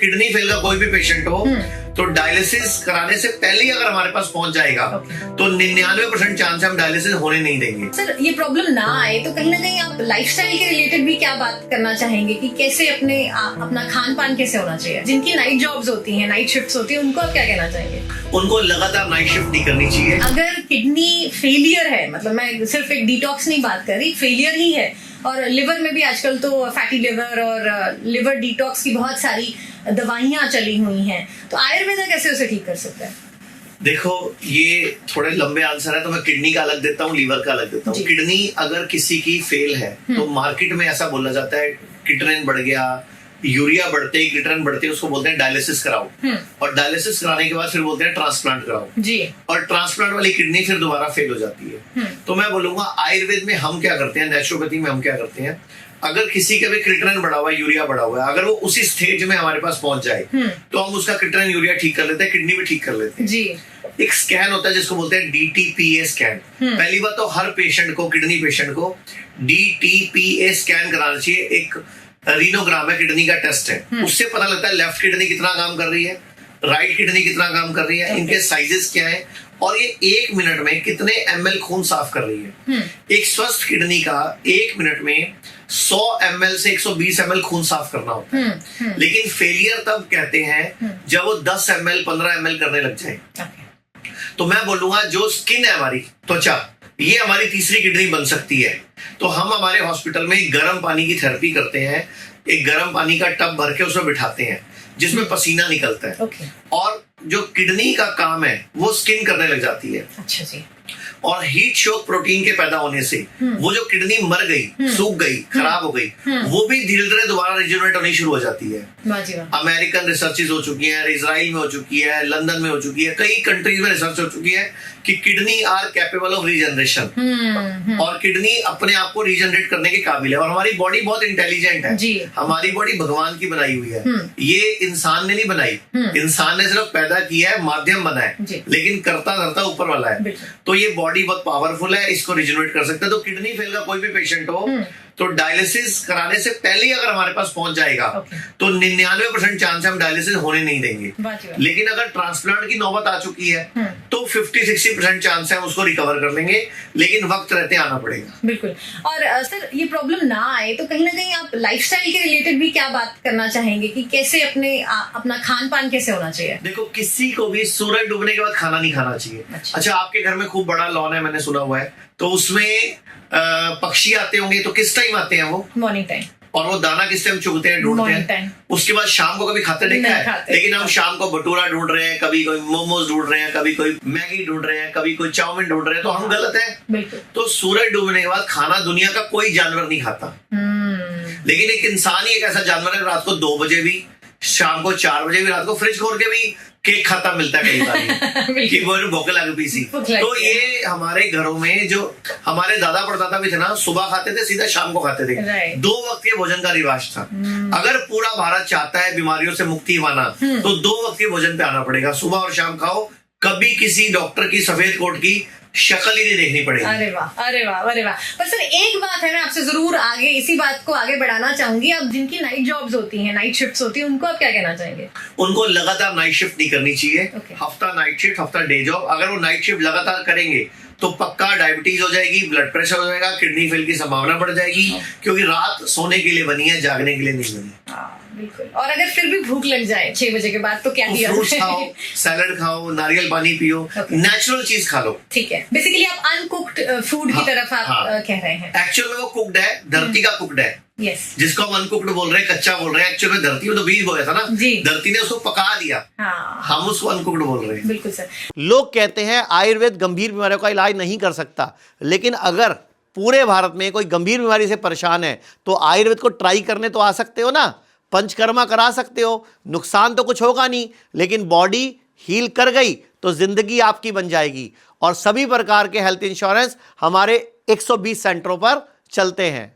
Kidney fail का कोई भी पेशेंट हो तो डायलिसिस कराने से पहले ही अगर हमारे पास पहुंच जाएगा तो 99% चांस है हम डायलिसिस होने नहीं देंगे। सर ये प्रॉब्लम ना आए तो कहीं ना कहीं आप लाइफस्टाइल के रिलेटेड भी क्या बात करना चाहेंगे कि कैसे अपना खान पान कैसे होना चाहिए? जिनकी नाइट जॉब्स होती हैं, नाइट शिफ्ट्स होती है, उनको आप क्या कहना चाहेंगे? उनको लगातार नाइट शिफ्ट नहीं करनी चाहिए। अगर किडनी फेलियर है, मतलब मैं सिर्फ एक डिटॉक्स नहीं बात कर रही, फेलियर ही है, और लिवर में भी आजकल तो फैटी लिवर और लिवर डिटॉक्स की बहुत सारी दवाइयां चली हुई हैं, तो आयुर्वेदा कैसे उसे ठीक कर सकता है? देखो ये थोड़े लंबे आंसर है तो मैं किडनी का अलग देता हूँ, लीवर का अलग देता हूँ। किडनी अगर किसी की फेल है तो मार्केट में ऐसा बोला जाता है क्रिएटिनिन बढ़ गया, यूरिया बढ़ते ही क्रिएटिनिन बढ़ते ही उसको बोलते हैं डायलिसिस कराओ, और डायलिसिस कराने के बाद फिर बोलते हैं ट्रांसप्लांट कराओ जी, और ट्रांसप्लांट वाली किडनी फिर दोबारा फेल हो जाती है। तो मैं बोलूंगा आयुर्वेद में हम क्या करते हैं, नेचुरोपैथी में हम क्या करते हैं, अगर किसी का भी क्रिएटिनिन बढ़ा हुआ है, यूरिया बढ़ा हुआ है, अगर वो उसी स्टेज में हमारे पास पहुंच जाए तो हम उसका क्रिएटिनिन यूरिया ठीक कर लेते हैं, किडनी भी ठीक कर लेते हैं जी। एक स्कैन होता है जिसको बोलते हैं DTPA स्कैन। पहली बात तो हर पेशेंट को, किडनी पेशेंट को DTPA स्कैन कराना चाहिए। एक रीनोग्राम है, किडनी का टेस्ट है, उससे पता लगता है लेफ्ट किडनी कितना काम कर रही है, राइट किडनी कितना काम कर रही है, इनके साइजेस क्या है, और ये 1 मिनट में कितने ml खून साफ कर रही है। एक स्वस्थ किडनी का 1 मिनट में 100 ml से 120 ml खून साफ करना होता है, लेकिन फेलियर तब कहते हैं जब वो 10 ml 15 ml करने लग जाए। तो मैं बोलूंगा जो स्किन है हमारी, त्वचा, ये हमारी तीसरी किडनी बन सकती है। तो हम हमारे हॉस्पिटल में गर्म पानी की थेरेपी करते हैं, एक गर्म पानी का टब भर के उसमें बिठाते हैं जिसमें पसीना निकलता है, और जो किडनी का काम है वो स्किन करने लग जाती है। अच्छा जी। और हीट शॉक प्रोटीन के पैदा होने से वो जो किडनी मर गई, सूख गई, खराब हो गई, वो भी धीरे धीरे दोबारा रिजेनरेट होनी शुरू हो जाती है। अमेरिकन रिसर्चेज हो चुकी है, इजराइल में हो चुकी है, लंदन में हो चुकी है, कई कंट्रीज में रिसर्च हो चुकी है कि kidney are capable of regeneration, और किडनी अपने आप को रीजनरेट करने के काबिल है। और हमारी बॉडी बहुत इंटेलिजेंट है, हमारी बॉडी भगवान की बनाई हुई है, ये इंसान ने नहीं बनाई, इंसान ने सिर्फ पैदा किया है, माध्यम बना है, लेकिन करता धरता ऊपर वाला है। तो ये बॉडी बहुत पावरफुल है, इसको रिजेनरेट कर सकता है। तो किडनी फेल का कोई भी पेशेंट हो तो डायलिसिस कराने से पहले ही अगर हमारे पास पहुंच जाएगा तो 99% चांस है हम डायलिसिस होने नहीं देंगे। लेकिन अगर ट्रांसप्लांट की नौबत आ चुकी है तो 50-60% चांस है हम उसको रिकवर कर लेंगे, लेकिन वक्त रहते आना पड़ेगा। बिल्कुल। और सर ये प्रॉब्लम ना आए तो कहीं ना कहीं आप लाइफस्टाइल के रिलेटेड भी क्या बात करना चाहेंगे कि कैसे अपना खान पान कैसे होना चाहिए? देखो किसी को भी सूरज डूबने के बाद खाना नहीं खाना चाहिए। अच्छा आपके घर में खूब बड़ा लॉन है, मैंने सुना हुआ है, तो उसमें पक्षी आते होंगे, तो किस टाइम आते हैं वो? Morning time. और वो दाना किस टाइम चुगते हैं, ढूंढते हैं? उसके बाद शाम को कभी खाते देखा है? लेकिन हम शाम को भटूरा ढूंढ रहे हैं, कभी कोई मोमोज ढूंढ रहे हैं, कभी कोई मैगी ढूंढ रहे हैं, कभी कोई चाउमीन ढूंढ रहे हैं, तो हम गलत है। तो सूरज डूबने के बाद खाना दुनिया का कोई जानवर नहीं खाता, लेकिन एक इंसान ही एक ऐसा जानवर है रात को 2 बजे भी, शाम को 4 बजे भी, रात को फ्रिज खोल के भी केक खाता मिलता है कई बार कि वो भूख लग पीसी। तो ये हमारे घरों में जो हमारे दादा परदादा भी थे ना, सुबह खाते थे सीधा शाम को खाते थे, 2 वक्त के भोजन का रिवाज था। अगर पूरा भारत चाहता है बीमारियों से मुक्ति पाना तो 2 वक्त के भोजन पे आना पड़ेगा, सुबह और शाम खाओ, कभी किसी डॉक्टर की सफेद कोट की शक्ल ही नहीं देखनी पड़ेगी। अरे वाह, अरे वाह, अरे वाह। पर सर एक बात है, मैं आपसे जरूर आगे इसी बात को आगे बढ़ाना चाहूंगी। अब जिनकी नाइट जॉब्स होती हैं, नाइट शिफ्ट्स होती हैं, उनको आप क्या कहना चाहेंगे? उनको लगातार नाइट शिफ्ट नहीं करनी चाहिए। हफ्ता नाइट शिफ्ट, हफ्ता डे जॉब। अगर वो नाइट शिफ्ट लगातार करेंगे तो पक्का डायबिटीज हो जाएगी, ब्लड प्रेशर हो जाएगा, किडनी फेल की संभावना बढ़ जाएगी, क्योंकि रात सोने के लिए बनी है, जागने के लिए नहीं बनी। बिल्कुल। और अगर फिर भी भूख लग जाए 6 बजे के बाद तो क्या किया? फ्रूट्स खाओ, सैलड खाओ, नारियल पानी पियो, नेचुरल चीज खा लो। ठीक है, बेसिकली आप अनकुक्ड फूड की तरफ आप कह रहे हैं। एक्चुअल में वो कुक्ड है, धरती का कुक्ड है। जिसको हम अनकुक्ड बोल रहे हैं, कच्चा बोल रहे हैं, एक्चुअल में धरती में तो बीज बोया था ना, धरती ने उसको पका दिया, हम उसको अनकुक्ड बोल रहे हैं। बिल्कुल सर। लोग कहते हैं आयुर्वेद गंभीर बीमारियों का इलाज नहीं कर सकता, लेकिन अगर पूरे भारत में कोई गंभीर बीमारी से परेशान है तो आयुर्वेद को ट्राई करने तो आ सकते हो ना, पंचकर्मा करा सकते हो, नुकसान तो कुछ होगा नहीं, लेकिन बॉडी हील कर गई तो जिंदगी आपकी बन जाएगी। और सभी प्रकार के हेल्थ इंश्योरेंस हमारे 120 सेंटरों पर चलते हैं।